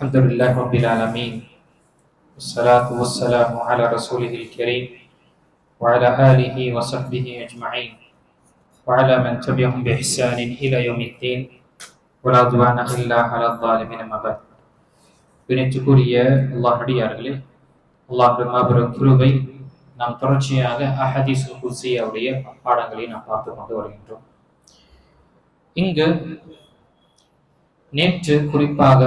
الحمد لله رب العالمين والصلاة والسلام على رسوله الكريم وعلى آله وصحبه أجمعين وعلى من تبعهم بإحسان إلى يوم الدين ولا عدوان إلا على الظالمين أما بعد. பிணைத்துக்குரிய அல்லாஹ் அடியார்களே, அல்லாஹ்வின் மாபெரும் கிருபை நாம் தொடர்ச்சியாக அஹதீஸுல் குத்ஸியாவுடைய பாடங்களை நாம் பார்த்து கொண்டு வருகின்றோம். இங்கு நேற்று குறிப்பாக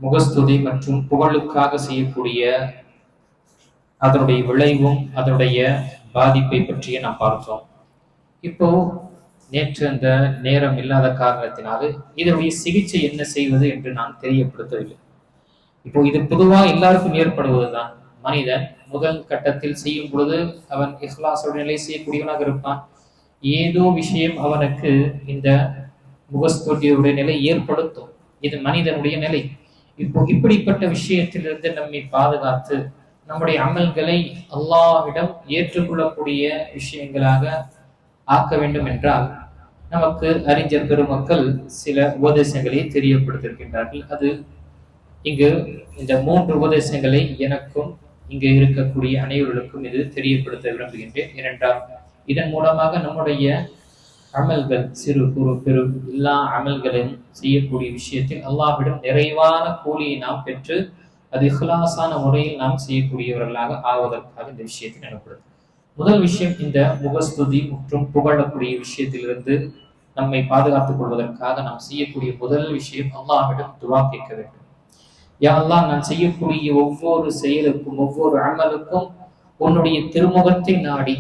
முகஸ்துதி மற்றும் புகழுக்காக செய்யக்கூடிய அதனுடைய விளைவும் அதனுடைய பாதிப்பை பற்றிய நாம் பார்த்தோம். இப்போ நேற்று அந்த நேரம் இல்லாத காரணத்தினால இதனுடைய சிகிச்சை என்ன செய்வது என்று நான் தெரியப்படுத்தவில்லை. இப்போ இது பொதுவா எல்லாருக்கும் ஏற்படுவதுதான். மனிதன் முதல் கட்டத்தில் செய்யும் பொழுது அவன் இஹ்லாஸோட நிலை செய்யக்கூடியவனாக இருப்பான். ஏதோ விஷயம் அவனுக்கு இந்த முகஸ்துதியுடைய நிலை ஏற்படுத்தும். இது மனிதனுடைய நிலை. இப்போ இப்படிப்பட்ட விஷயத்திலிருந்து நம்மை பாதுகாத்து நம்முடைய அமல்களை அல்லாஹ்விடம் ஏற்றுக்கொள்ளக்கூடிய விஷயங்களாக ஆக்க வேண்டும் என்றால் நமக்கு அறிஞர் பெருமக்கள் சில உபதேசங்களை தெரியப்படுத்தியிருக்கின்றார்கள். அது இங்கு இந்த 3 உபதேசங்களை எனக்கும் இங்கு இருக்கக்கூடிய அனைவர்களுக்கும் இது தெரியப்படுத்த விரும்புகின்றேன். இரண்டாம், இதன் மூலமாக நம்முடைய அமல்கள் சிறு குறு பெரு எல்லா அமல்களையும் செய்யக்கூடிய விஷயத்தில் அல்லாஹ்விடம் நிறைவான கூலியை நாம் பெற்று அது இஹ்லாஸான முறையில் நாம் செய்யக்கூடியவர்களாக ஆவதற்காக இந்த விஷயத்தை நினைப்படுது. முதல் விஷயம், இந்த முகஸ்துதி மற்றும் புகழக்கூடிய விஷயத்திலிருந்து நம்மை பாதுகாத்துக் கொள்வதற்காக நாம் செய்யக்கூடிய முதல் விஷயம் அல்லாஹ்விடம் துஆ கேட்க வேண்டும். யா அல்லாஹ், நான் செய்யக்கூடிய ஒவ்வொரு செயலுக்கும் ஒவ்வொரு அமலுக்கும் உன்னுடைய திருமுகத்தை நாடி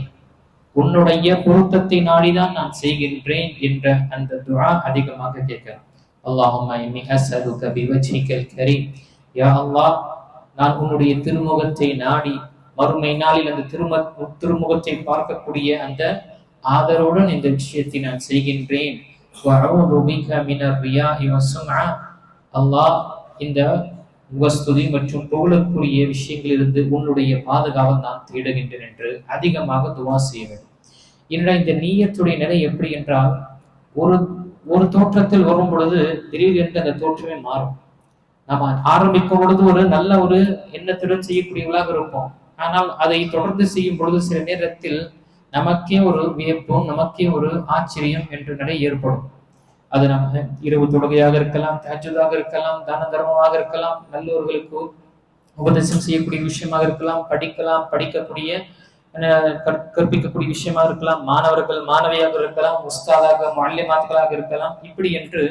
உன்னுடைய பொருத்தத்தை நாடிதான் நான் செய்கின்றேன் என்ற அந்த துஆ அதிகமாக கேட்கிறேன். அல்லாஹும்ம இன்னி அஸ்அலுக பிவஜ்ஹிகல் கரீம். யா அல்லாஹ், நான் உன்னுடைய திருமுகத்தை நாடி மறுமை நாளில் அந்த திருமுகத்தை பார்க்கக்கூடிய அந்த ஆதரவுடன் இந்த விஷயத்தை நான் செய்கின்றேன். வஅஊது பிக மினர் ரியாஇ வஸ்ஸும்ஆ. அல்லாஹ், இந்த முகஸ்துதி மற்றும் புகழுக்குரிய விஷயங்களிலிருந்து உன்னுடைய பாதுகாவல் நான் தேடுகின்றேன் என்று அதிகமாக துஆ செய்ய வேண்டும். என்னுடைய இந்த நீயத்துடைய நிலை எப்படி என்றால், ஒரு தோற்றத்தில் வரும் பொழுது திடீரென்று அந்த தோற்றமே மாறும். நம்ம ஆரம்பிக்கும் பொழுது ஒரு நல்ல ஒரு எண்ணத்துடன் செய்யக்கூடியவர்களாக இருப்போம். ஆனால் அதை தொடர்ந்து செய்யும் பொழுது சில நேரத்தில் நமக்கே ஒரு வியப்பும் நமக்கே ஒரு ஆச்சரியம் என்ற நிலை ஏற்படும். அது நம்ம இரவு தொழுகையாக இருக்கலாம், தஹஜ்ஜுதாக இருக்கலாம், தான தர்மமாக இருக்கலாம், நல்லவர்களுக்கு உபதேசம் செய்யக்கூடிய விஷயமாக இருக்கலாம், படிக்கக்கூடிய கற்பிக்கக்கூடிய விஷயமா இருக்கலாம், மாணவர்கள் மாணவியாக இருக்கலாம், உஸ்தாதாக முஅல்லிமாத்களாக இருக்கலாம். இப்படி என்று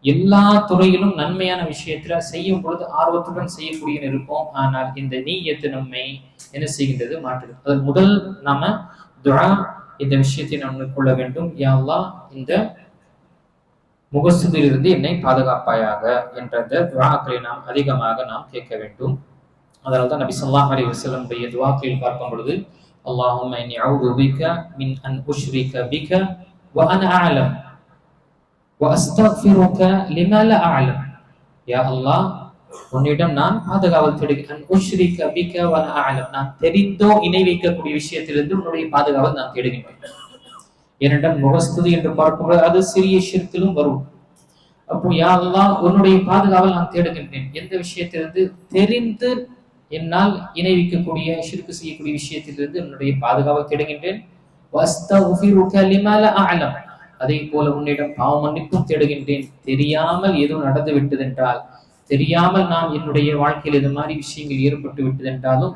எல்லா துறையிலும் நன்மையான விஷயத்துல செய்யும் பொழுது ஆர்வத்துடன் செய்யக்கூடிய இருப்போம். ஆனால் இந்த நீயத்து நம்மை என்ன செய்கின்றது, மாற்றுது. அது முதல் நாம துஆ இந்த விஷயத்தை நாம் கொள்ள வேண்டும். யா அல்லாஹ், இந்த முகஸ்துதியிலிருந்து என்னை பாதுகாப்பாயாக என்ற அந்த துஆக்களை நாம் அதிகமாக கேட்க வேண்டும். அதனால்தான் நபி ஸல்லல்லாஹு அலைஹி வஸல்லம் உடைய துஆக்களில் பார்க்கும் பொழுது அல்லாஹும்ம இன்னி அஊது பிக மின் அன் உஷ்ரிக பிக வ அன அஅலம் வ அஸ்தக்ஃபிருக லிமா லா அஅலம். யா அல்லாஹ், உன்னிடம் நான் பாதுகாவல் தேடுகிறேன். அன் உஷ்ரிக பிக வ அன அஅலம். நான் தெரிந்தோ இணை வைக்கக்கூடிய விஷயத்திலிருந்து உன்னுடைய பாதுகாவல் நான் தேடுகின்றேன். ஏனென்றால் முகஸ்துதி என்று பார்க்கும்போது அது சிறிய ஷிர்கிலும் வரும். அப்போ யா அல்லாஹ், உன்னுடைய பாதுகாவல் நான் தேடுகின்றேன். எந்த விஷயத்திலிருந்து? தெரிந்து என்னால் இணை வைக்கக்கூடிய ஷிர்க் செய்யக்கூடிய விஷயத்திலிருந்து என்னுடைய பாதுகாவல் தேடுகின்றேன். வஸ்தக்ஃபிருக லிமா லா அஅலம். அதே போல உன்னிடம் பாவ மன்னிப்பும் தேடுகின்றேன். தெரியாமல் எதுவும் நடந்து விட்டதென்றால், தெரியாமல் நான் என்னுடைய வாழ்க்கையில் இது மாதிரி விஷயங்கள் ஏற்பட்டு விட்டதென்றாலும்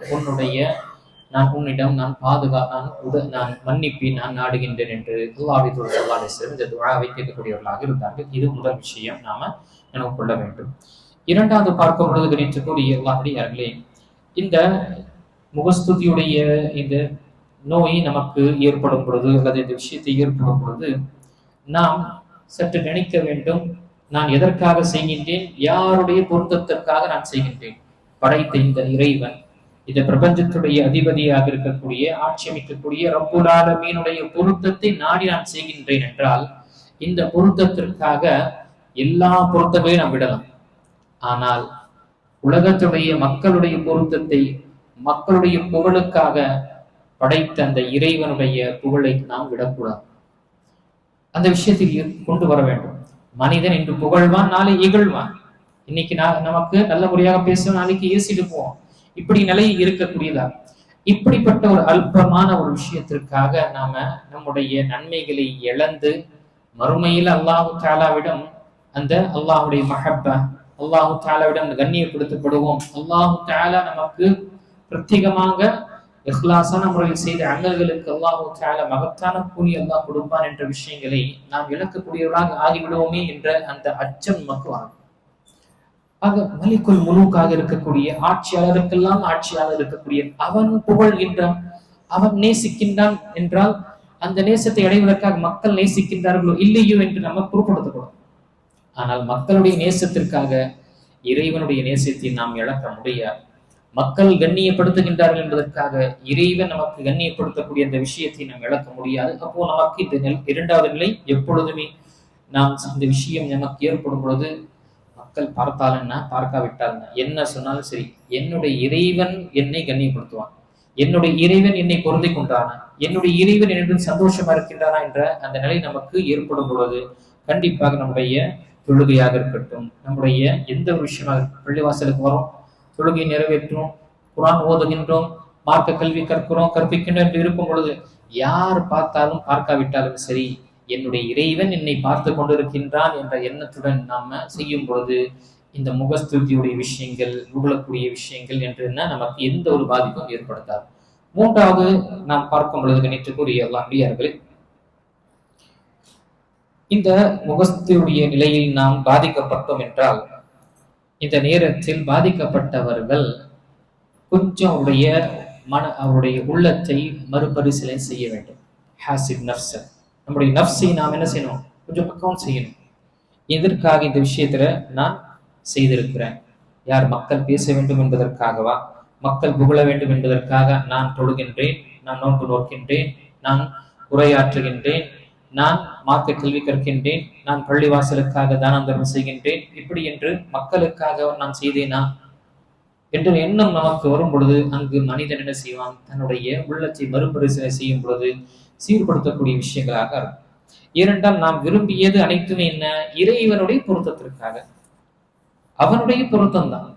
உன்னிடம் நான் மன்னிப்பை நான் நாடுகின்றேன் என்று அல்லாஹ்வுடைய தூதர் ஸல்லல்லாஹு அலைஹி வஸல்லம் இந்த துஆவை கேட்கக்கூடியவர்களாக இருந்தார்கள். இது முதல் விஷயம் நாம நினைவு கொள்ள வேண்டும். இரண்டாவது பார்க்கும் பொழுது கணிக்கக்கூடிய அல்லாஹ்வுடையார்களே, இந்த முகஸ்துதியுடைய இந்த நோய் நமக்கு ஏற்படும் பொழுது அல்லது இந்த விஷயத்தை ஏற்படும் பொழுது நாம் சற்று நினைக்க வேண்டும், நான் எதற்காக செய்கின்றேன், யாருடைய பொருத்தத்திற்காக நான் செய்கின்றேன். படைத்த இந்த இறைவன், இந்த பிரபஞ்சத்துடைய அதிபதியாக இருக்கக்கூடிய ஆட்சி அமைக்கக்கூடிய ரப்புல் ஆலமீனுடைய பொருத்தத்தை நாடி நான் செய்கின்றேன் என்றால் இந்த பொருத்தத்திற்காக எல்லா பொருத்தங்களையும் நாம் விடலாம். ஆனால் உலகத்துடைய மக்களுடைய பொருத்தத்தை, மக்களுடைய புகழுக்காக படைத்த அந்த இறைவனுடைய புகழை நாம் விடக்கூடாது. அந்த விஷயத்தில் கொண்டு வர வேண்டும். மனிதன் இன்று புகழ்வான், நாளை இகழ்வான். இன்னைக்கு நமக்கு நல்லபடியாக பேசுவோம், நாளைக்கு ஏசிட்டு போவோம். இப்படி நிலை இருக்கக்கூடியதா? இப்படிப்பட்ட ஒரு அல்பமான ஒரு விஷயத்திற்காக நாம நம்முடைய நன்மைகளை இழந்து மறுமையில் அல்லாஹு தாலாவிடம் அந்த அல்லாஹுடைய மஹப்பா, அல்லாஹு தாலாவிடம் கண்ணியப்படுத்தப்படுவோம். அல்லாஹு தாலா நமக்கு பிரத்யேகமாக இஹ்லாசான முறையில் செய்த அமல்களுக்கு அல்லாஹு தாலா மகத்தான கூலி அல்லாஹ் கொடுப்பான் என்ற விஷயங்களை நாம் இழக்கக்கூடியவர்களாக ஆகிவிடுவோமே என்ற அந்த அச்சம் நமக்கு வரும். ஆக மலிக்குல் முலூக்காக இருக்கக்கூடிய ஆட்சியாளருக்கெல்லாம் ஆட்சியாளர் இருக்கக்கூடிய அவன் புகழ்கின்றான், அவன் நேசிக்கின்றான் என்றால் அந்த நேசத்தை அடைவதற்காக மக்கள் நேசிக்கின்றார்களோ இல்லையோ என்று நம்ம பொருட்படுத்தக்கூடாது. ஆனால் மக்களுடைய நேசத்திற்காக இறைவனுடைய நேசத்தை நாம் இழக்க முடியாது. மக்கள் கண்ணியப்படுத்துகின்றார்கள் என்பதற்காக இறைவன் நமக்கு கண்ணியப்படுத்தக்கூடிய அந்த விஷயத்தை நாம் இழக்க முடியாது. அப்போ நமக்கு இந்த இரண்டாவது நிலை எப்பொழுதுமே நாம் இந்த விஷயம் நமக்கு ஏற்படும் பொழுது மக்கள் பார்த்தாலுன்னா பார்க்காவிட்டால் என்ன சொன்னாலும் சரி, என்னுடைய இறைவன் என்னை கண்ணியப்படுத்துவான், என்னுடைய இறைவன் என்னை பொருந்தி கொண்டானா, என்னுடைய இறைவன் என்னுடன் சந்தோஷமா இருக்கின்றானா என்ற அந்த நிலை நமக்கு ஏற்படும் பொழுது கண்டிப்பாக நம்முடைய தொழுகையாக இருக்கட்டும், நம்முடைய எந்த ஒரு விஷயமாக பள்ளிவாசலுக்கு வரோம், தொழுகை நிறைவேற்றோம், குரான் ஓதுகின்றோம், மார்க்க கல்வி கற்பிக்கின்றோம் என்று இருக்கும் பொழுது யார் பார்த்தாலும் பார்க்காவிட்டாலும் சரி, என்னுடைய இறைவன் என்னை பார்த்து கொண்டிருக்கின்றான் என்ற எண்ணத்துடன் நாம செய்யும் பொழுது இந்த முகஸ்துதியுடைய விஷயங்கள், புகழக்கூடிய விஷயங்கள் என்று நமக்கு எந்த ஒரு பாதிப்பும் ஏற்படுத்தாது. மூன்றாவது நாம் பார்க்கும் பொழுது கணித்துக்குரிய அடியார்களே, இந்த முகஸ்துதியுடைய நிலையில் நாம் பாதிக்கப்பட்டோம் என்றால் இந்த நேரத்தில் பாதிக்கப்பட்டவர்கள் கொஞ்சம் அவருடைய உள்ளத்தை மறுபரிசீலனை செய்ய வேண்டும். ஹாசிப் நஃப்ஸ, நம்முடைய நஃப்ஸை நாம் என்ன செய்யணும், கொஞ்சம் அக்கவுண்ட் செய்யணும். எதற்காக இந்த விஷயத்துல நான் செய்திருக்கிறேன்? யார் மக்கள் பேச வேண்டும் என்பதற்காகவா, மக்கள் புகழ வேண்டும் என்பதற்காக நான் தொழுகின்றேன், நான் நோன்பு நோக்கின்றேன், நான் உரையாற்றுகின்றேன், நான் மார்க்க கல்வி கற்கின்றேன், நான் பள்ளிவாசலுக்காக தானம் தர்மம் செய்கின்றேன், இப்படி என்று மக்களுக்காக நான் செய்தேனா என்ற எண்ணம் நமக்கு வரும் பொழுது அங்கு மனிதன் என்ன செய்வான், தன்னுடைய உள்ளத்தை மறுபரிசீலனை செய்யும் பொழுது சீர்படுத்தக்கூடிய விஷயங்களாக இருக்கும். ஏனென்றால் நாம் விரும்பியது அனைத்துமே என்ன, இறைவனுடைய பொருத்தத்திற்காக, அவனுடைய பொருத்தம் தான்.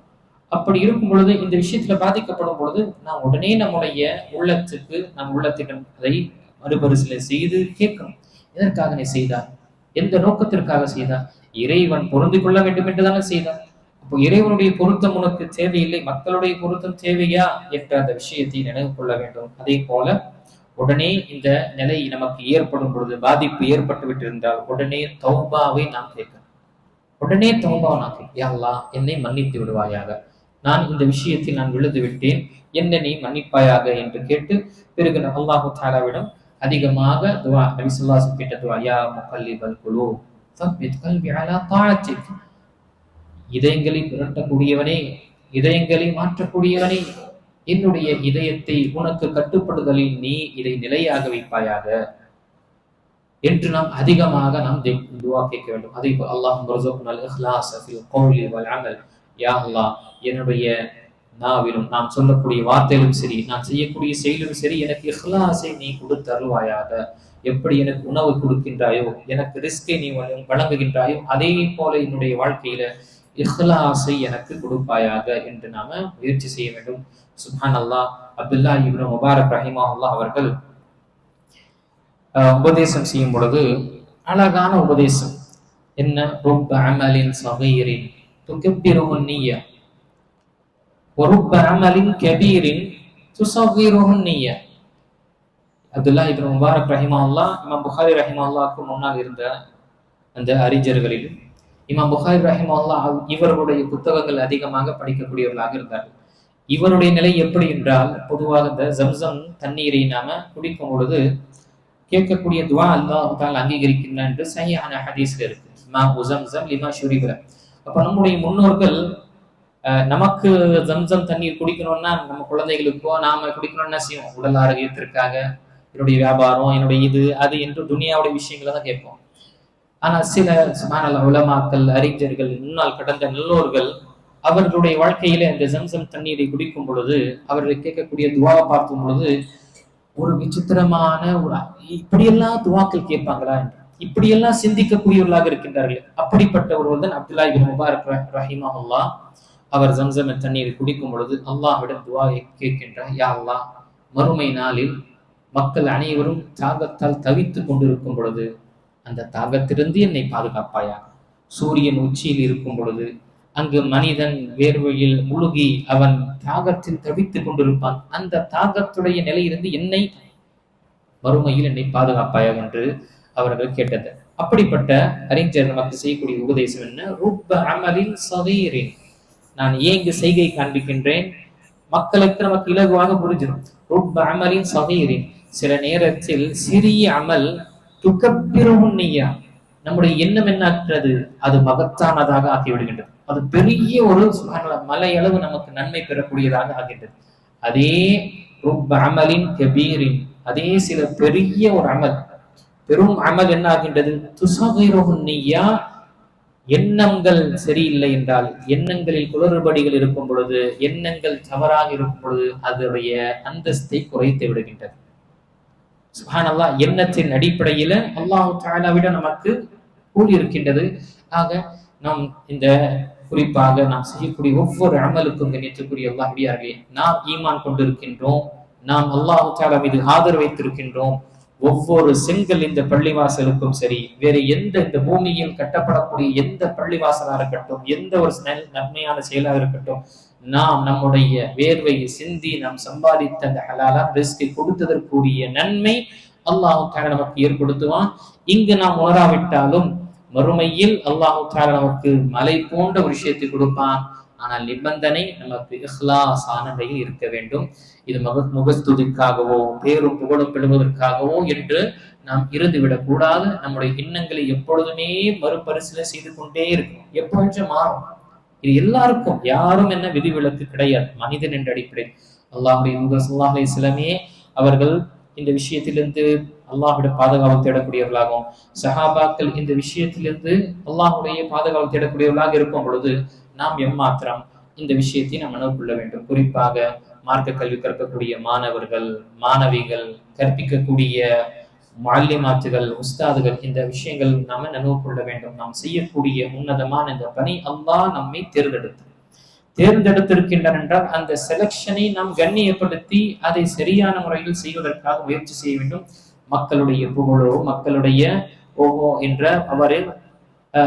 அப்படி இருக்கும் பொழுது இந்த விஷயத்துல பாதிக்கப்படும் பொழுது நாம் உடனே நம்முடைய உள்ளத்துக்கு நம் உள்ளத்திடம் அதை மறுபரிசீலனை செய்து கேட்கணும். எதற்காக நீ செய்தார், எந்த நோக்கத்திற்காக செய்தார்? இறைவன் பொருந்திக் கொள்ள வேண்டும் என்றுதானே செய்தார். அப்போ இறைவனுடைய பொருத்தம் உனக்கு தேவையில்லை, மக்களுடைய பொருத்தம் தேவையா என்ற அந்த விஷயத்தை நினைவு கொள்ள வேண்டும். அதே போல உடனே இந்த நிலை நமக்கு ஏற்படும் பொழுது, பாதிப்பு ஏற்பட்டு விட்டிருந்தால் உடனே தௌபாவை நாம் கேட்கணும். உடனே தௌபாவை நாம் கேட்க, யா அல்லாஹ் என்னை மன்னித்து விடுவாயாக, நான் இந்த விஷயத்தில் நான் விழுந்து விட்டேன், என்னை நீ மன்னிப்பாயாக என்று கேட்டு பிறகு அல்லாஹு தஆலாவிடம் அதிகமாக துஆ, நபி ஸல்லல்லாஹு அலைஹி வஸல்லம் கேட்ட துஆ, யா முகல்லிபல் குலூப் தப்பித் கல்பி அலா தாஅத்திக், இதயங்களை புரட்டக்கூடியவனே, இதயங்களை மாற்றக்கூடியவனே, என்னுடைய இதயத்தை உனக்கு கட்டுப்படுதலில் நீ இதை நிலையாக வைப்பாயாக என்று நாம் அதிகமாக நாம் துஆ கேட்க வேண்டும். அதே போல் அல்லாஹும்ம ரஸுக்னல் இக்லாஸ ஃபில் கௌலி வல் அமல், யா அல்லாஹ் என்னுடைய நாவிலும் நாம் சொல்லக்கூடிய வார்த்தையிலும் சரி, நான் செய்யக்கூடிய செயலும் சரி, எனக்கு இஹ்லாஸை நீ கொடுத்து அருள்வாயாக. எப்படி எனக்கு உணவு கொடுக்கின்றாயோ, எனக்கு ரிஸ்கை நீ வழங்குகின்றாயோ, அதே போல என்னுடைய வாழ்க்கையில இஹ்லாஸை எனக்கு கொடுப்பாயாக என்று நாம முயற்சி செய்ய வேண்டும். சுப்ஹானல்லாஹ். அப்துல்லா இப்னு முபாரக் ரஹிமஹுல்லாஹ் அவர்கள் உபதேசம் செய்யும் பொழுது அழகான உபதேசம். என்ன, ருப்ப அமலின் ஸகீரின் துகப்பிருஹு நிய்ய வருப்ப அமலின் கபீரின் துஸகீருஹு நிய்ய. அப்துல்லா இப்னு முபாரக் ரஹிமஹுல்லாஹ் இமாம் புகாரி ரஹிமஹுல்லாஹ்க்கு முன்னால் இருந்த அந்த அறிஞர்களில் இமாம் புகாரி ரஹிமஹுல்லாஹ் இவருடைய புத்தகங்கள் அதிகமாக படிக்கக்கூடியவர்களாக இருந்தார்கள். இவருடைய நிலை எப்படி என்றால், பொதுவாக இந்த ஜம்சம் தண்ணீரை நாம குடிக்கும் பொழுது கேட்கக்கூடிய துஆ அல்லாஹ் தஆலா அங்கீகரிக்கின்றான் என்று சஹீஹான ஹதீஸ்ல இருக்கு, மா உஸம்ஸம் லிமா ஷுரிப. அப்ப நம்முடைய முன்னோர்கள் நமக்கு ஜம்சம் தண்ணீர் குடிக்கணும்னா நம்ம குழந்தைகளுக்கோ நாம குடிக்கணும்னா செய்வோம், உடல் ஆரோக்கியத்திற்காக, என்னுடைய வியாபாரம், என்னுடைய இது அது என்று துனியாவுடைய விஷயங்களை தான் கேட்போம். ஆனா சில சுப்ஹானல்லாஹ் உலமாக்கள், அறிஞர்கள், முன்னால் கடந்த நல்லோர்கள் அவர்களுடைய வாழ்க்கையில இந்த ஜம்சம் தண்ணீரை குடிக்கும் பொழுது அவர்கள் கேட்கக்கூடிய துவாவை பார்க்கும் பொழுது ஒரு விசித்திரமான ஒரு இப்படியெல்லாம் துவாக்கள் கேட்பாங்களா என்று. இப்படியெல்லாம் சிந்திக்கக்கூடியவர்களாக இருக்கின்றார்கள். அப்படிப்பட்ட ஒருவர் தான் அப்துல்லா இப்னு முபாரக் ரஹிமஹுல்லாஹ். அவர் ஜம்சம் தண்ணீரை குடிக்கும் பொழுது அல்லாஹ்விடம் துஆ கேட்கின்றார், யா அல்லாஹ், மறுமை நாளில் மக்கள் அனைவரும் தாகத்தால் தவித்துக் கொண்டிருக்கும் பொழுது அந்த தாகத்திலிருந்து என்னை பாதுகாப்பாயா. சூரியன் உச்சியில் இருக்கும் பொழுது அங்கு மனிதன் வேர்வையில் முழுகி அவன் தாகத்தில் தவித்துக் கொண்டிருப்பான். அந்த தாகத்துடைய நிலையிலிருந்து என்னை மறுமையில் என்னை பாதுகாப்பாயாக என்று அவர்கள் கேட்டது. அப்படிப்பட்ட அறிஞர் நமக்கு செய்யக்கூடிய உபதேசம் என்ன? ருப்ப அமலின் சகீரின். நான் ஏன் இங்கு செய்கை காண்பிக்கின்றேன்? மக்களுக்கு நமக்கு இலகுவாக புரிஞ்சிடும். ருப்ப அமலின் சகீரின், சில நேரத்தில் சிறிய அமல் துக்கப்பிரமுன்னியா, நம்முடைய எண்ணம் என்ன ஆகிறது? அது மகத்தானதாக ஆக்கிவிடுகின்றது. அது பெரிய ஒரு மலை அளவு நமக்கு நன்மை பெறக்கூடியதாக ஆகின்றது. அதே ருப்ப அமலின் கபீரின், அதே சில பெரிய ஒரு அமல், பெரும் அமல் என்ன ஆகின்றது? துசகிருஹுன்னியா, எண்ணங்கள் சரியில்லை என்றால், எண்ணங்களில் குளறுபடிகள் இருக்கும் பொழுது, எண்ணங்கள் தவறாக இருக்கும் பொழுது அதனுடைய அந்தஸ்தை குறைத்து விடுகின்றது. சுப்ஹானல்லாஹ், எண்ணத்தின் அடிப்படையில அல்லாஹ் தஆலாவிடம் நமக்கு கூலி இருக்கின்றது. ஆக நாம் இந்த குறிப்பாக நாம் செய்யக்கூடிய ஒவ்வொரு அமலுக்கும் கண்ணியத்துக்குரிய அல்லாஹ்வியார்களே, நாம் ஈமான் கொண்டிருக்கின்றோம், நாம் அல்லாஹ் தஆலா மீது ஆதரவு வைத்திருக்கின்றோம். ஒவ்வொரு செங்கல் இந்த பள்ளிவாசலுக்கும் சரி, வேறு எந்த இந்த பூமியில் கட்டப்படக்கூடிய எந்த பள்ளிவாசலாக இருக்கட்டும், எந்த ஒரு நன்மையான செயலாக இருக்கட்டும், நாம் நம்முடைய வேர்வையை சிந்தி நாம் சம்பாதித்த அந்த ஹலாலான ரிஸ்கை கொடுத்ததற்குரிய நன்மை அல்லாஹ் தஆலா நமக்கு ஏற்படுத்துவான். இங்கு நாம் உணராவிட்டாலும் மறுமையில் அல்லாஹ் தஆலா நமக்கு மலை போன்ற ஒரு விஷயத்தை கொடுப்பான். ஆனால் நிபந்தனை நமக்கு இஹ்லாஸான நிலையில் இருக்க வேண்டும். இது முகஸ்துதிக்காகவோ பேரும் புகழும் பெறுவதற்காகவோ என்று நாம் இருந்துவிடக் கூடாது. நம்முடைய எண்ணங்களை எப்பொழுதுமே மறுபரிசீலனை செய்து கொண்டே இருக்கும். எப்பொழுதும் மாறும். இது எல்லாருக்கும், யாரும் என்ன விதிவிலக்கு கிடையாது மனிதன் என்ற அடிப்படையில். அல்லாஹ்வுடைய தூதர் ஸல்லல்லாஹு அலைஹி வஸல்லமே அவர்கள் இந்த விஷயத்திலிருந்து அல்லாஹ்விடம் பாதுகாவல் தேடக்கூடியவர்களாகவும், சஹாபாக்கள் இந்த விஷயத்திலிருந்து அல்லாஹ்வுடைய பாதுகாவல் தேடக்கூடியவர்களாக இருக்கும் பொழுது நாம் எம்மாத்திரம் இந்த விஷயத்தை நாம் நினைவு கொள்ள வேண்டும். குறிப்பாக மார்க்க கல்வி கற்கக்கூடிய மாணவர்கள், மாணவிகள், கற்பிக்கக்கூடிய முஅல்லிமாத்துகள், உஸ்தாதுகள், இந்த விஷயங்கள் நாம நினைவு கொள்ள வேண்டும். நாம் செய்யக்கூடிய உன்னதமான இந்த பணி அல்லாஹ் நம்மை தேர்ந்தெடுத்திருக்கின்றான் என்றால் அந்த செலக்ஷனை நாம் கண்ணியப்படுத்தி அதை சரியான முறையில் செய்வதற்காக முயற்சி செய்ய வேண்டும். மக்களுடைய புகழோ, மக்களுடைய ஓஹோ என்ற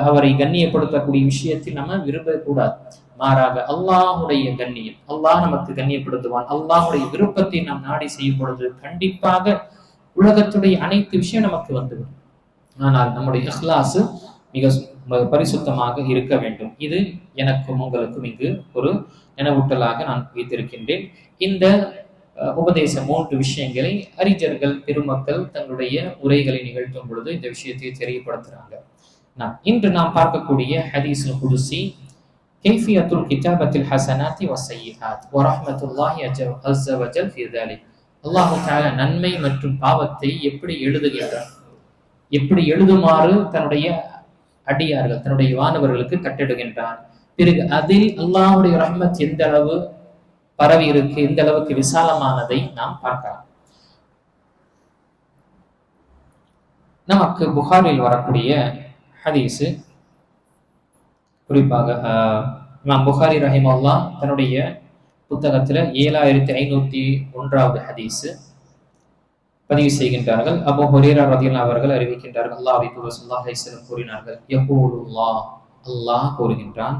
அவரை கண்ணியப்படுத்தக்கூடிய விஷயத்தில் நம்ம விரும்பக்கூடாது. மாறாக அல்லாஹுடைய கண்ணியம், அல்லாஹ் நமக்கு கண்ணியப்படுத்துவான். அல்லாஹுடைய விருப்பத்தை நாம் நாடி செய்யும் பொழுது கண்டிப்பாக உலகத்துடைய அனைத்து விஷயம் நமக்கு வந்துவிடும். ஆனால் நம்முடைய இஹ்லாஸ் மிக பரிசுத்தமாக இருக்க வேண்டும். இது எனக்கும் உங்களுக்கும் இங்கு ஒரு நினைவூட்டலாக நான் வைத்திருக்கின்றேன். இந்த உபதேச 3 விஷயங்களை அறிஞர்கள் பெருமக்கள் தங்களுடைய உரைகளை நிகழ்த்தும் பொழுது இந்த விஷயத்தை தெரியப்படுத்துறாங்க. இன்று நாம் பார்க்கக்கூடிய ஹதீஸுல் குதுஸி, கைஃபியத்துல் கிதாபத்தில் ஹஸனாத்தி வஸ்ஸய்யிஆத் வ ரஹ்மத்துல்லாஹி அஸ்ஸ வ ஜல் ஃபீ ذلك. அல்லாஹ் தஆலா நன்மை மற்றும் பாவத்தை எப்படி எழுதுகின்றார், எப்படி எழுதுமாறு தன்னுடைய அடியார்கள், தன்னுடைய வானவர்களுக்கு கட்டிடுகின்றான். பிறகு அதில் அல்லாஹ்வுடைய ரஹ்மத் எந்த அளவு பரவி இருக்கு, எந்த அளவுக்கு விசாலமானதை நாம் பார்க்கலாம். நமக்கு புகாரில் வரக்கூடிய ஹதீஸ், குறிப்பாக இமாம் புகாரி ரஹிமஹுல்லாஹ் தன்னுடைய புத்தகத்துல 7501வது ஹதீஸ் பதிவு செய்கின்றார்கள். அபூ ஹுரைரா ரலியல்லாஹு அவர்கள் அறிவிக்கின்றார்கள், அல்லாஹ்வுடைய தூதர் ஸல்லல்லாஹு அலைஹி வஸல்லம் கூறினார்கள், யகூலுல்லாஹ், அல்லாஹ் கூறுகின்றான்,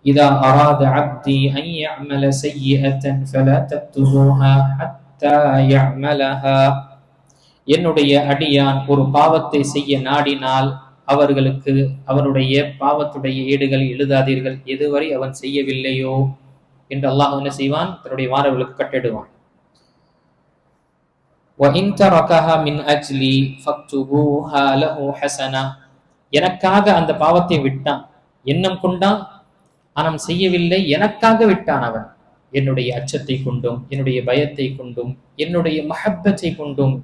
இதா அராத அப்தி அன் யஅமல சய்யிஅத்தன் ஃபலா தக்துபூஹா ஹத்தா யஅமலஹா. என்னுடைய அடியான் ஒரு பாவத்தை செய்ய நாடினால் அவர்களுக்கு அவனுடைய பாவத்துடைய ஏடுகள் எழுதாதீர்கள், எதுவரை அவன் செய்யவில்லையோ என்று அல்லாஹ் என்ன செய்வான்? தன்னுடைய வானவர்களுக்கு கட்டிடுவான். وَإِن تَرَكَهَا مِنْ أَجْلِي فَاكْتُبُوهَا لَهُ حَسَنَةً. எனக்காக அந்த பாவத்தை விட்டான், எண்ணம் கொண்டான், ஆனால் செய்யவில்லை, எனக்காக விட்டான் அவன். என்னுடைய அச்சத்தை கொண்டும், என்னுடைய பயத்தை கொண்டும், என்னுடைய மஹப்பத்தை கொண்டும்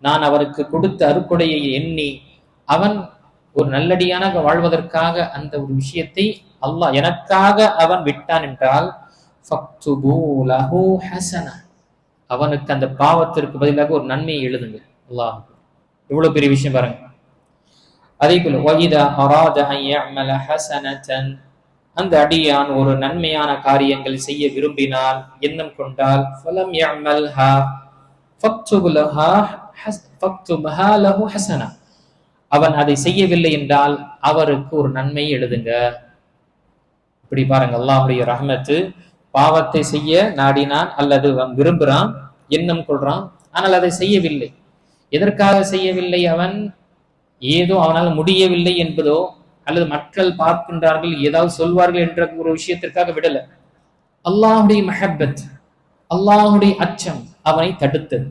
நான் அவருக்கு கொடுத்த அருக்கொடையை எண்ணி அவன் ஒரு நல்லடியாக வாழ்வதற்காக அந்த ஒரு விஷயத்தை அல்லாஹ் எனக்காக அவன் விட்டான் என்றால் ஃபக்துபூ லஹு ஹஸனா, அவனுக்கு அந்த பாவத்திற்கு பதிலாக ஒரு நன்மையை எழுதுங்க. அல்லாஹ், எவ்வளவு பெரிய விஷயம் பாருங்க. அதே போல وَإِذَا أَرَادَ أَنْ يَعْمَلَ حَسَنَةً அந்த அடியான் ஒரு நன்மையான காரியங்கள் செய்ய விரும்பினால் எண்ணம் கொண்டால் فَلَمْ يَعْمَلْهَا فَاكْتُبْهَا لَهُ حَسَنَةً அவன் அதை செய்யவில்லை என்றால் அவருக்கு ஒரு நன்மை எழுதுங்க. இப்படி பாருங்க, அல்லாஹ்வுடைய ரஹ்மத்து. பாவத்தை செய்ய நாடினான் அல்லது விரும்புறான், எண்ணம் கொள்றான், ஆனால் அதை செய்யவில்லை. எதற்காக செய்யவில்லை? அவன் ஏதோ அவனால் முடியவில்லை என்பதோ அல்லது மக்கள் பார்க்கின்றார்கள் ஏதாவது சொல்வார்கள் என்ற ஒரு விஷயத்திற்காக விடல. அல்லாஹ்வுடைய மஹப்பத், அல்லாஹ்வுடைய அச்சம் அவனை தடுத்தது.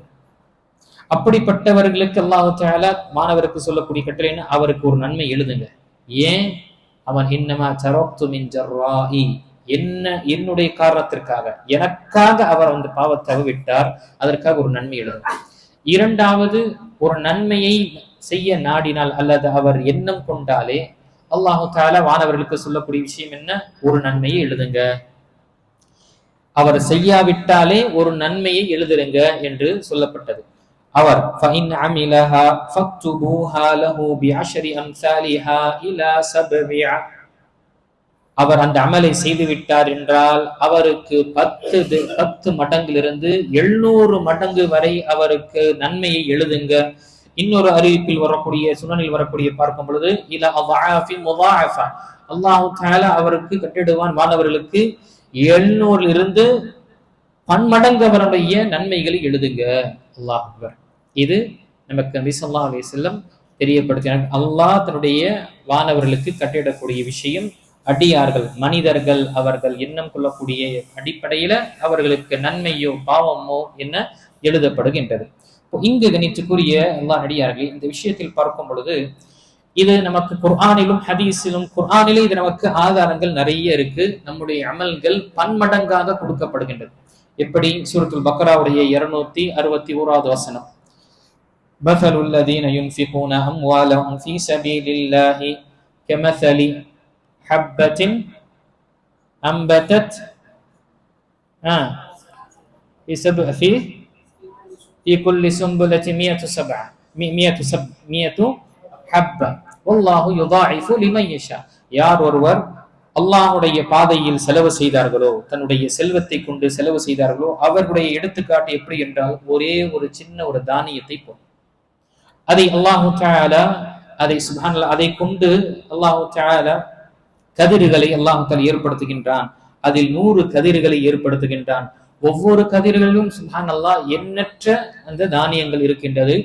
அப்படிப்பட்டவர்களுக்கு அல்லாஹ் தஆலா மாணவருக்கு சொல்லக்கூடிய கட்டளை என்ன? அவருக்கு ஒரு நன்மை எழுதுங்க. ஏன்? அவன் இன்னமா தரக்து மின் ஜர்ராஹி, என்னுடைய காரணத்திற்காக, எனக்காக அவர் அந்த பாவத்தை விட்டார், அதற்காக ஒரு நன்மை எழுதுங்க. இரண்டாவது, ஒரு நன்மையை செய்ய நாடினால் அல்லது அவர் எண்ணம் கொண்டாலே அல்லாஹ் தஆலா வானவர்களுக்கு சொல்லக்கூடிய விஷயம் என்ன? ஒரு நன்மையை எழுதுங்க. அவர் செய்யாவிட்டாலே ஒரு நன்மையை எழுதுங்க என்று சொல்லப்பட்டது. அவர் فَإِنْ عَمِلَهَا فَاكْتُبُوهَا لَهُ بِعَشْرِ أَمْثَالِهَا إِلَى 700. அவர் அந்த அமலை செய்து விட்டார் என்றால் அவருக்கு 10 மடங்கிலிருந்து 700 மடங்கு வரை அவருக்கு நன்மையை எழுதுங்க. இன்னொரு அறிவிப்பில் வரக்கூடிய, சுனனில் வரக்கூடிய பார்க்கும் பொழுது இல அضعاف مضاعفة, அல்லாஹ் தஆலா அவருக்கு கட்டிடுவான் மாணவர்களுக்கு 700 இருந்து பன்மடங்கு அவருடைய நன்மைகளை எழுதுங்க. அல்லாஹ் அக்பர். இது நமக்கு நபி ஸல்லல்லாஹு அலைஹி வஸல்லம் தெரியப்படுத்தினார். அல்லாஹ் தன்னுடைய வானவர்களுக்கு கட்டிடக்கூடிய விஷயம், அடியார்கள் மனிதர்கள் அவர்கள் எண்ணம் கொள்ளக்கூடிய அடிப்படையில அவர்களுக்கு நன்மையோ பாவமோ என்ன எழுதப்படுகின்றது. இங்கு கணித்துக்குரிய அல்லாஹ் அடியார்கள் இந்த விஷயத்தில் பார்க்கும் பொழுது இது நமக்கு குர்ஆனிலும் ஹதீஸிலும், குர்ஆனிலே இது நமக்கு ஆதாரங்கள் நிறைய இருக்கு. நம்முடைய அமல்கள் பன்மடங்காக கொடுக்கப்படுகின்றது. எப்படி? சூரத்துல் பக்ராவுடைய 261வது வசனம், மஸலுல் லதீன யுன்ஃபிகூன அம்வாலஹும் ஃபீ ஸபீலில்லாஹி கமஸலி ஹப்பத்தின் அம்பதத் في كل سنبلة 100 حبة والله يضاعف لمن يشاء. யார் ஒருவர் அல்லாஹ்வுடைய பாதையில் செலவு செய்தார்களோ, தன்னுடைய செல்வத்தை கொண்டு செலவு செய்தார்களோ, அவர்களுடைய எடுத்துக்காட்டு எப்படி என்றால் ஒரே ஒரு சின்ன ஒரு தானியத்தை போல். அதை அல்லாஹ் தஆலா அதை சுப்ஹானல்லாஹ் அதை கொண்டு அல்லாஹ் தஆலா கதிர்களை அல்லாஹ் தஆலா ஏற்படுத்துகின்றான். அதில் 100 கதிர்களை ஏற்படுத்துகின்றான். ஒவ்வொரு கதிர்களிலும் சுப்ஹானல்லாஹ் எண்ணற்ற அந்த தானியங்கள் இருக்கின்றது.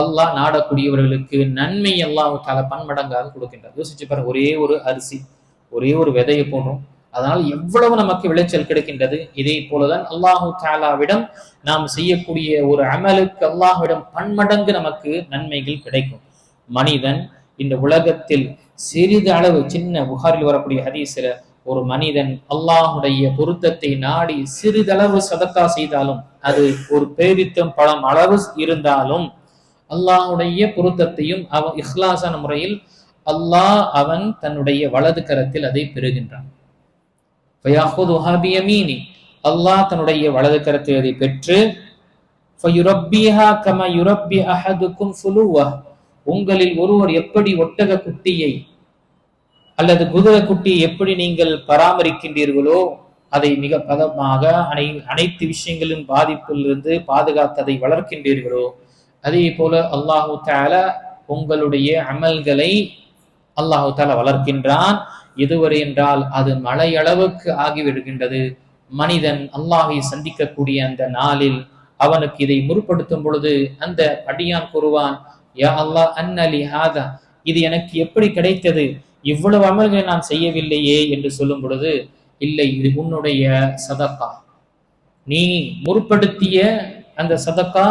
அல்லாஹ் நாடக்கூடியவர்களுக்கு நன்மை அல்லாஹ் தஆலா பன்மடங்காக கொடுக்கின்றார். யோசிச்சு பாருங்க, ஒரே ஒரு அரிசி, ஒரே ஒரு விதையை போன்றோம், அதனால் எவ்வளவு நமக்கு விளைச்சல் கிடைக்கின்றது. இதே போலதான் அல்லாஹு தஆலாவிடம் நாம் செய்யக்கூடிய ஒரு அமலுக்கு அல்லாஹ்விடம் பன்மடங்கு நமக்கு நன்மைகள் கிடைக்கும். மனிதன் இந்த உலகத்தில் சிறிது அளவு, சின்ன புகாரில் வரக்கூடிய ஹதீஸ்ல, ஒரு மனிதன் அல்லாஹுடைய பொருத்தத்தை நாடி சிறிதளவு சதக்கா செய்தாலும், அது ஒரு பேரித்தம் பழம் அளவு இருந்தாலும், அல்லாஹுடைய பொருத்தத்தையும் அவன் இஹ்லாசான முறையில் அல்லாஹ் அவன் தன்னுடைய வலது கரத்தில் அதை பெறுகின்றான். அல்லாஹ் தன்னுடைய வலது கரத்தில் அதை பெற்று உங்களில் ஒருவர் எப்படி ஒட்டக குட்டியை அல்லது குதிரை குட்டியை எப்படி நீங்கள் பராமரிக்கின்றீர்களோ, அதை மிக பதமாக அனைத்து விஷயங்களின் பாதிப்பிலிருந்து பாதுகாத்ததை வளர்க்கின்றீர்களோ, அதே போல அல்லாஹு தஆலா உங்களுடைய அமல்களை அல்லாஹு தஆலா வளர்க்கின்றான். எதுவரை என்றால் அது மலையளவுக்கு ஆகிவிடுகின்றது. மனிதன் அல்லாஹை சந்திக்கக்கூடிய அந்த நாளில் அவனுக்கு இதை முற்படுத்தும் பொழுது அந்த அடியான் கூறுவான், யா அல்லாஹ் அன்னலி ஹாதா, இது எனக்கு எப்படி கிடைத்தது? இவ்வளவு அமல்களை நான் செய்யவில்லையே என்று சொல்லும் பொழுது, இல்லை, இது உன்னுடைய சதக்கா, நீ முற்படுத்திய அந்த சதக்கா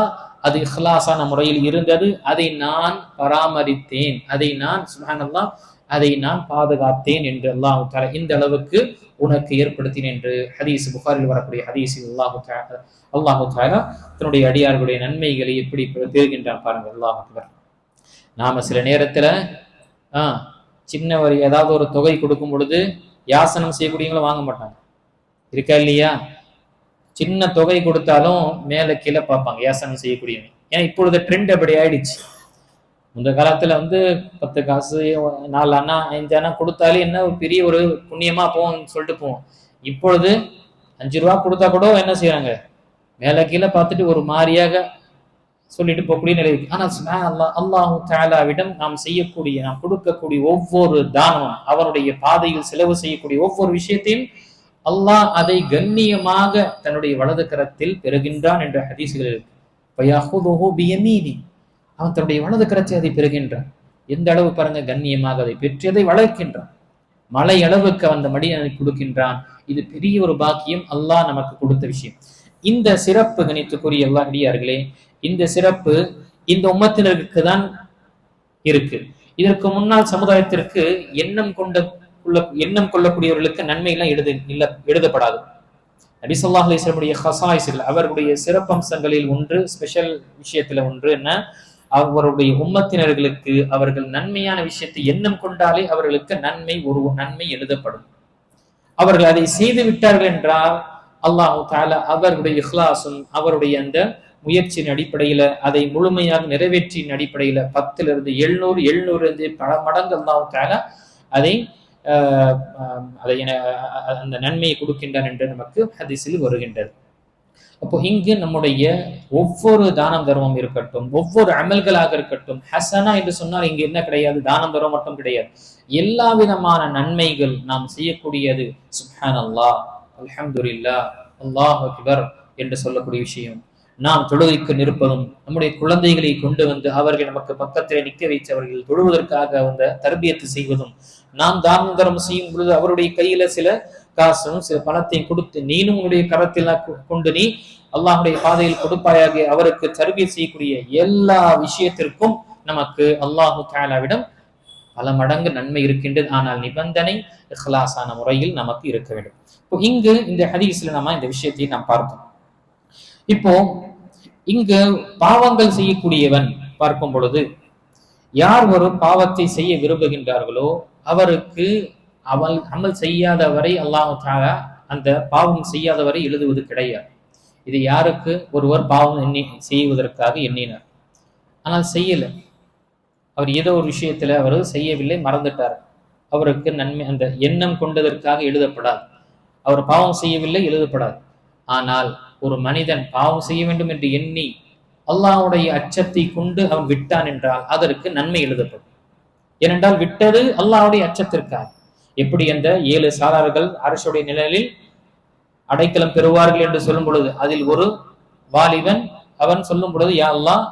அது இஹ்லாசான முறையில் இருந்தது, அதை நான் பராமரித்தேன், அதை நான் சுப்ஹானல்லாஹ் அதை நான் பாதுகாத்தேன் என்று அல்லாஹ் தஆலா இந்த அளவுக்கு உனக்கு ஏற்படுத்தினேன் என்று ஹதீஸ், புகாரில் வரக்கூடிய ஹதீஸில் அல்லாஹ் தஆலா தன்னுடைய அடியார்களுடைய நன்மைகளை எப்படி பெறுகின்றான் பாருங்க. அல்லாஹ் அக்பர். நாம சில நேரத்துல சின்ன ஒரு ஏதாவது ஒரு தொகை கொடுக்கும் பொழுது யாசனம் செய்யக்கூடியவங்களும் வாங்க மாட்டாங்க, இருக்கா இல்லையா? சின்ன தொகை கொடுத்தாலும் மேல கீழே பார்ப்பாங்க யாசனம் செய்யக்கூடியவங்க. ஏன்னா இப்பொழுது ட்ரெண்ட் அப்படி ஆயிடுச்சு. இந்த காலத்துல 10 காசு 4 அண்ணா 5 அண்ணா கொடுத்தாலே என்ன ஒரு பெரிய ஒரு புண்ணியமா போவோம்னு சொல்லிட்டு போவோம். இப்பொழுது 5 ரூபா கொடுத்தா கூட என்ன செய்யறாங்க, மேல கீழே பார்த்துட்டு ஒரு மாதிரியாக சொல்லிட்டு போகக்கூடிய நிலை இருக்கு. ஆனா சுப்ஹானல்லாஹ், அல்லாஹு தஆலாவிடம் நாம் கொடுக்கக்கூடிய ஒவ்வொரு தானமும், அவருடைய பாதையில் செலவு செய்யக்கூடிய ஒவ்வொரு விஷயத்தையும் அல்லாஹ் அதை கண்ணியமாக தன்னுடைய வலது கரத்தில் பெறுகின்றான் என்ற ஹதீஸ்கள் இருக்கு. அவன் தன்னுடைய வலது கரத்தை அதை பெறுகின்றான். எந்த அளவு பாருங்க, கண்ணியமாக அதை பெற்று அதை வளர்க்கின்றான். மலை அளவுக்கு அந்த மடியனை கொடுக்கின்றான். இது பெரிய ஒரு பாக்கியம், அல்லாஹ் நமக்கு கொடுத்த விஷயம். இந்த சிறப்பு கணித்துக்குரிய அல்லாஹ் அடியார்களே, இந்த சிறப்பு இந்த உம்மத்தினருக்கு தான் இருக்கு. இதற்கு முன்னால் சமுதாயத்திற்கு எண்ணம் கொள்ளக்கூடியவர்களுக்கு நன்மை எல்லாம் எழுதப்படாது. நபி ஸல்லல்லாஹு அலைஹி வஸல்லம் ஹஸாயிஸ்கள், அவருடைய சிறப்பம்சங்களில் ஒன்று, ஸ்பெஷல் விஷயத்துல ஒன்று என்ன, அவருடைய உம்மத்தினர்களுக்கு அவர்கள் நன்மையான விஷயத்தை எண்ணம் கொண்டாலே அவர்களுக்கு நன்மை எழுதப்படும். அவர்கள் அதை செய்து விட்டார்கள் என்றால் அல்லாஹ் தஆலா அவர்களுடைய இஹ்லாஸும் அவருடைய அந்த முயற்சியின் அடிப்படையில அதை முழுமையாக நிறைவேற்றியின் அடிப்படையில 10 700 பல மடங்கு அல்லாஹ் தஆலா அதை அந்த நன்மையை கொடுக்கின்றான் என்று நமக்கு ஹதீஸில் வருகின்றது. அப்போ இங்கு நம்முடைய ஒவ்வொரு தானம் தர்மம் இருக்கட்டும், ஒவ்வொரு அமல்களாக இருக்கட்டும், ஹசனா என்று சொன்னால் இங்கு என்ன கிடையாது, தானம் தர்மம் மட்டும் கிடையாது, எல்லா விதமான நன்மைகள் நாம் செய்யக்கூடியது சுப்ஹானல்லாஹ், அல்ஹம்துலில்லாஹ், அல்லாஹு அக்பர் என்று சொல்லக்கூடிய விஷயம். நாம் தொழுகைக்கு நிற்பதும், நம்முடைய குழந்தைகளை கொண்டு வந்து அவர்கள் நமக்கு பக்கத்திலே நிற்க வைத்தவர்கள் தொழுவதற்காக அந்த தர்பியத்து செய்வதும், நாம் தானம் தர்மம் செய்யும் பொழுது அவருடைய கையில சில காசும் சில பணத்தையும் கொடுத்து, நீனும் உன்னுடைய கரத்தில் கொண்டு நீ அல்லாஹுடைய பாதையில் கொடுப்பாயாக அவருக்கு தர்பியத் செய்யக்கூடிய எல்லா விஷயத்திற்கும் நமக்கு அல்லாஹு தஆலாவிடம் பல மடங்கு நன்மை இருக்கின்றது. ஆனால் நிபந்தனை இஹ்லாஸான முறையில் நமக்கு இருக்க வேண்டும். இப்போ இங்கு இந்த ஹதீஸ்ல நம்ம இந்த விஷயத்தை நாம் பார்த்தோம். இப்போ இங்கு பாவங்கள் செய்யக்கூடியவன் பார்க்கும் பொழுது, யார் ஒரு பாவத்தை செய்ய விரும்புகின்றார்களோ அவருக்கு அமல் செய்யாதவரை அல்லாஹ் தஆலா அந்த பாவம் செய்யாதவரை எழுதுவது கிடையாது. இது யாருக்கு, ஒருவர் பாவம் செய்வதற்காக எண்ணினார், ஆனால் செய்யல, அவர் ஏதோ ஒரு விஷயத்துல அவர் செய்யவில்லை, மறந்துட்டார், அவருக்கு நன்மை அந்த எண்ணம் கொண்டதற்காக எழுதப்படாது. அவர் பாவம் செய்யவில்லை, எழுதப்படாது. ஆனால் ஒரு மனிதன் பாவம் செய்ய வேண்டும் என்று எண்ணி அல்லாஹ்வுடைய அச்சத்தை கொண்டு அவன் விட்டான் என்றால் அதற்கு நன்மை எழுதப்படும். ஏனென்றால் விட்டது அல்லாஹ்வுடைய அச்சத்திற்காக. எப்படி அந்த 7 சாரார்கள் அரசுடைய நிழலில் அடைக்கலம் பெறுவார்கள் என்று சொல்லும் பொழுது அதில் ஒரு வாலிபன் அவன் சொல்லும் பொழுது, யா அல்லாஹ்,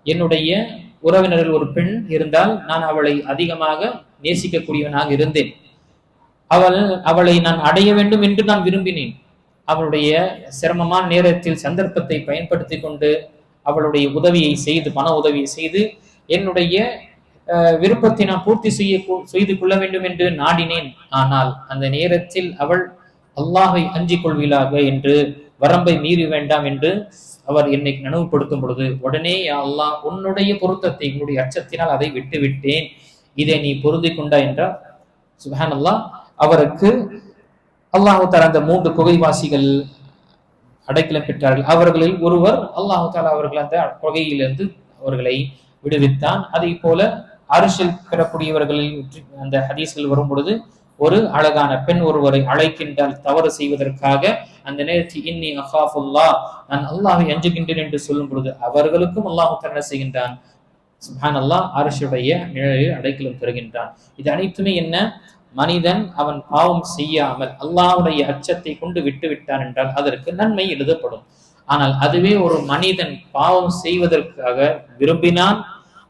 என்னுடைய உறவினரில் ஒரு பெண் இருந்தால் நான் அவளை அதிகமாக நேசிக்கக்கூடியவனாக இருந்தேன், அவளை நான் அடைய வேண்டும் என்று நான் விரும்பினேன். அவளுடைய சிரமமான நேரத்தில் சந்தர்ப்பத்தை பயன்படுத்தி கொண்டு அவளுடைய உதவியை செய்து, பண உதவியை செய்து என்னுடைய விருப்பத்தை நான் பூர்த்தி செய்து கொள்ள வேண்டும் என்று நாடினேன். ஆனால் அந்த நேரத்தில் அவள் அல்லாஹை அஞ்சிக் கொள்வீளாக என்று வரம்பை மீறி வேண்டாம் என்று அவர் என்னை நினைவுபடுத்தும் பொழுது உடனே, யா அல்லாஹ், உன்னுடைய பொருத்தத்தை, உன்னுடைய அச்சத்தினால் அதை விட்டு விட்டேன், இதை நீ பொருந்தி கொண்டா என்றார். சுப்ஹானல்லாஹ், அவருக்கு அல்லாஹு தஆலா அந்த 3 குகைவாசிகள் அடைக்கலம் பெற்றார்கள். அவர்களில் ஒருவர் அல்லாஹு தஆலா அவர்கள் அந்த குகையிலிருந்து அவர்களை விடுவித்தான். அதே போல அரிசில் பெறக்கூடியவர்களில் அந்த ஹதீஸ்கள் வரும் பொழுது ஒரு அழகான பெண் ஒருவரை அழைக்கின்றால் தவறு செய்வதற்காக, அந்த நேரத்தில் இன்னி அகாஃபுல்லாஹ், நான் அல்லாஹை அஞ்சுகின்றேன் என்று சொல்லும் பொழுது அவர்களுக்கும் அல்லாஹ் தஆலா செய்கின்றான், சுப்ஹானல்லாஹ், அரிசுடைய நிழலில் அடைக்கலம் பெறுகின்றான். இது அனைத்துமே என்ன, மனிதன் அவன் பாவம் செய்யாமல் அல்லாஹ்வுடைய அச்சத்தை கொண்டு விட்டு விட்டான் என்றால் அதற்கு நன்மை எழுதப்படும். ஆனால் அதுவே ஒரு மனிதன் பாவம் செய்வதற்காக விரும்பினான்,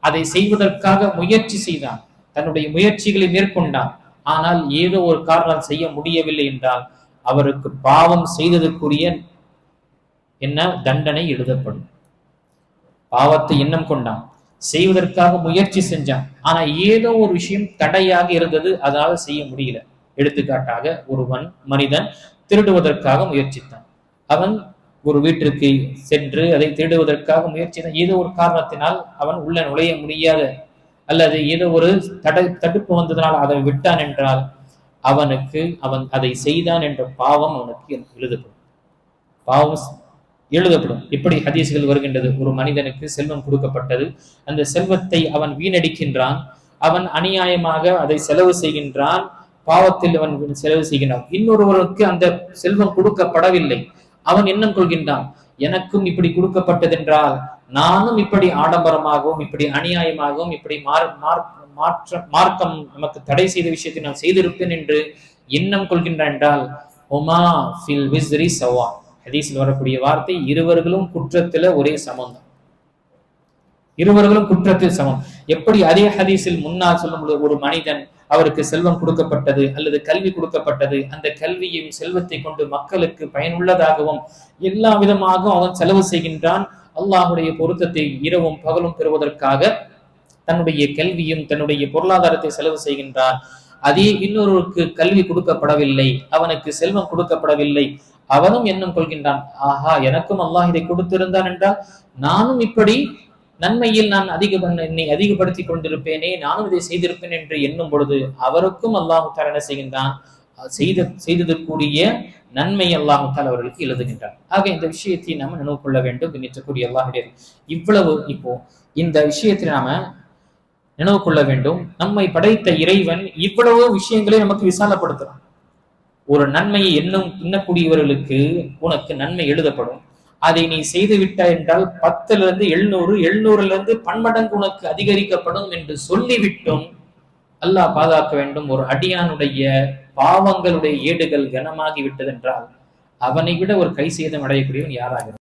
அதை செய்வதற்காக முயற்சி செய்தான், தன்னுடைய முயற்சிகளை மேற்கொண்டான், ஆனால் ஏதோ ஒரு காரணம் செய்ய முடியவில்லை என்றால் அவருக்கு பாவம் செய்ததற்குரிய என்ன தண்டனை எழுதப்படும். பாவத்தை எண்ணம் கொண்டான், செய்வதற்காக முயற்சி செஞ்சான், ஆனா ஏதோ ஒரு விஷயம் தடையாக இருந்தது, அதனால செய்ய முடியல. எடுத்துக்காட்டாக மனிதன் திருடுவதற்காக முயற்சித்தான், அவன் ஒரு வீட்டிற்கு சென்று அதை திருடுவதற்காக முயற்சித்தான், ஏதோ ஒரு காரணத்தினால் அவன் உள்ள நுழைய முடியாத அல்லது ஏதோ ஒரு தடுப்பு வந்ததனால் அதை விட்டான் என்றால் அவன் அதை செய்தான் என்ற பாவம் அவனுக்கு எழுதப்படும். பாவம் எழுதப்படும். எப்படி ஹதீஸ்கள் வருகின்றது, ஒரு மனிதனுக்கு செல்வம் கொடுக்கப்பட்டது, அந்த செல்வத்தை அவன் வீணடிக்கின்றான், அவன் அநியாயமாக அதை செலவு செய்கின்றான், பாவத்தில் அவன் செலவு செய்கின்றான். இன்னொருவருக்கு அந்த செல்வம் கொடுக்கப்படவில்லை, அவன் எண்ணம் கொள்கின்றான், எனக்கும் இப்படி கொடுக்கப்பட்டதென்றால் நானும் இப்படி ஆடம்பரமாகவும் இப்படி அநியாயமாகவும் இப்படி மார்க்கம் நமக்கு தடை செய்த விஷயத்தை நான் செய்திருப்பேன் என்று எண்ணம் கொள்கின்றான் என்றால் ஒமா ஃபில் விஸ்ரி சவா, ஹதீஸில் வரக்கூடிய வார்த்தை, இருவர்களும் குற்றத்துல ஒரே சமம், இருவர்களும் குற்றத்தில் சமம். எப்படி அதே ஹதீஸில் முன்னால் சொல்லும் ஒரு மனிதன் அவருக்கு செல்வம் கொடுக்கப்பட்டது அல்லது கல்வி கொடுக்கப்பட்டது, அந்த கல்வியும் செல்வத்தை கொண்டு மக்களுக்கு பயனுள்ளதாகவும் எல்லா விதமாகவும் அவன் செலவு செய்கின்றான், அல்லாஹுடைய பொருத்தத்தை இரவும் பகலும் பெறுவதற்காக தன்னுடைய கல்வியும் தன்னுடைய பொருளாதாரத்தை செலவு செய்கின்றான். அதே இன்னொருவருக்கு கல்வி கொடுக்கப்படவில்லை, அவனுக்கு செல்வம் கொடுக்கப்படவில்லை, அவனும் எண்ணம் கொள்கின்றான், ஆஹா எனக்கும் அல்லாஹ் இதை கொடுத்திருந்தான் என்றால் நானும் இப்படி நன்மையில் நான் என்னை அதிகப்படுத்திக் கொண்டிருப்பேனே, நானும் இதை செய்திருப்பேன் என்று எண்ணும் பொழுது அவருக்கும் அல்லாஹு தஆலா என்ன செய்கின்றான், செய்ததற்குரிய நன்மை அல்லாஹு தஆலா அவர்களுக்கு எழுதுகின்றான். ஆக இந்த விஷயத்தை நாம நினைவு கொள்ள வேண்டும். நினைக்கக்கூடிய அல்லாஹுடைய இவ்வளவு இப்போ இந்த விஷயத்தில் நாம நினைவு கொள்ள வேண்டும், நம்மை படைத்த இறைவன் இவ்வளவு விஷயங்களை நமக்கு விசாலப்படுத்துறான். ஒரு நன்மையை எண்ணக்கூடியவர்களுக்கு உனக்கு நன்மை எழுதப்படும், அதை நீ செய்து விட்டாய் என்றால் 10 700 700 பன்மடங்கு உனக்கு அதிகரிக்கப்படும் என்று சொல்லிவிட்டும் அல்லாஹ் பாதுகாக்க வேண்டும். ஒரு அடியானுடைய பாவங்களுடைய ஏடுகள் கனமாகி விட்டதென்றால் அவனை விட ஒரு கை சேதம் அடையக்கூடியவன் யாராக